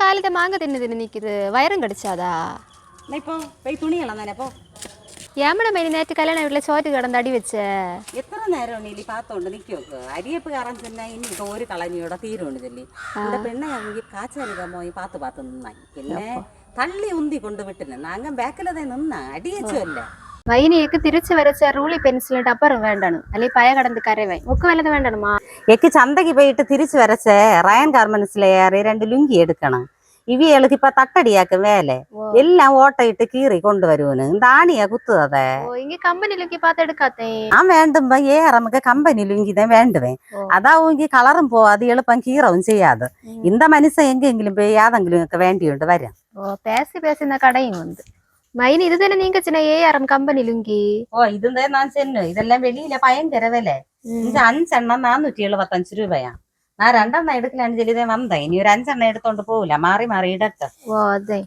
காலத்தை மாங்க தின்னு நிக்குது வயிறும் கடிச்சாதா இப்போ போய் துணியெல்லாம் தானே அப்போ ஏமட மேனி நேற்று கல்யாண வீட்டில் சோറ്റ് കിടന്ന് അടി വെച്ച് എത്ര നേരം നീ പാത്തോണ്ട് നിൽക്കുമൊക്കെ അരിയപ്പ് കയറാൻ ചെന്നാൽ ഇനി ഇപ്പൊ ഒരു കളഞ്ഞിയുടെ തീരുണ്ട് ചെല്ലി ഇവിടെ പെണ്ണയാണെങ്കിൽ കാച്ചാലിക്കാൻ പോയി പാത്ത് നിന്നായി പിന്നെ തള്ളി ഉന്തി കൊണ്ട് വിട്ടിന് നാങ്ങ ബാക്കിലതേ നിന്നാ അടിയച്ചല്ല വൈനിയൊക്കെ തിരിച്ചു വരച്ച റൂളി പെൻസിലിട്ട് അപ്പുറം വേണ്ടാണ് അല്ലെങ്കിൽ പയ കടന്ന് കരവേ ഒക്കെ വല്ലത് വേണ്ടണമാ എക്ക് ചന്തക്ക് പോയിട്ട് തിരിച്ചു വരച്ചേ റയൻ ഗാർമെന്റ്സിലെ ഏറി 2 ലുങ്കി എടുക്കണം ഇവയാൾക്ക് ഇപ്പൊ തട്ടടിയാക്കും വേലേ എല്ലാം ഓട്ടയിട്ട് കീറി കൊണ്ടുവരുവന് ദാണിയാ കുത്തുതേ ഇങ്ങ കമ്പനിയിലേക്ക് പാത്തെടുക്കാത്തേ ആ വേണ്ടുമ്പോ നമുക്ക് കമ്പനി ലുങ്കിതേ വേണ്ടുവേ അതാവുമെങ്കിൽ കളറും പോവാതെ എളുപ്പം കീറവും ചെയ്യാതെ ഇന്ത മനസ്സ എങ്കെങ്കിലും പോയി യാതെങ്കിലും ഒക്കെ വേണ്ടിയുണ്ട് വരാം പേസി കടയും ഉണ്ട് മൈന് ഇത് തന്നെ നീങ്ക ചിന്ന ഏആർഎം കമ്പനി ലുങ്കി ഇതെന്താ ഞാൻ ചെന്നു ഇതെല്ലാം വെളിയിലെ ഭയങ്കര വില ഇത് 5 എണ്ണം 475 രൂപയാ ഞാൻ 2 എണ്ണം എടുക്കലാണ് ചെല്ലിതേ വന്നേ ഇനി ഒരു 5 എണ്ണം എടുത്തോണ്ട് പോവില്ല മാറി ഇടട്ടെ അതെ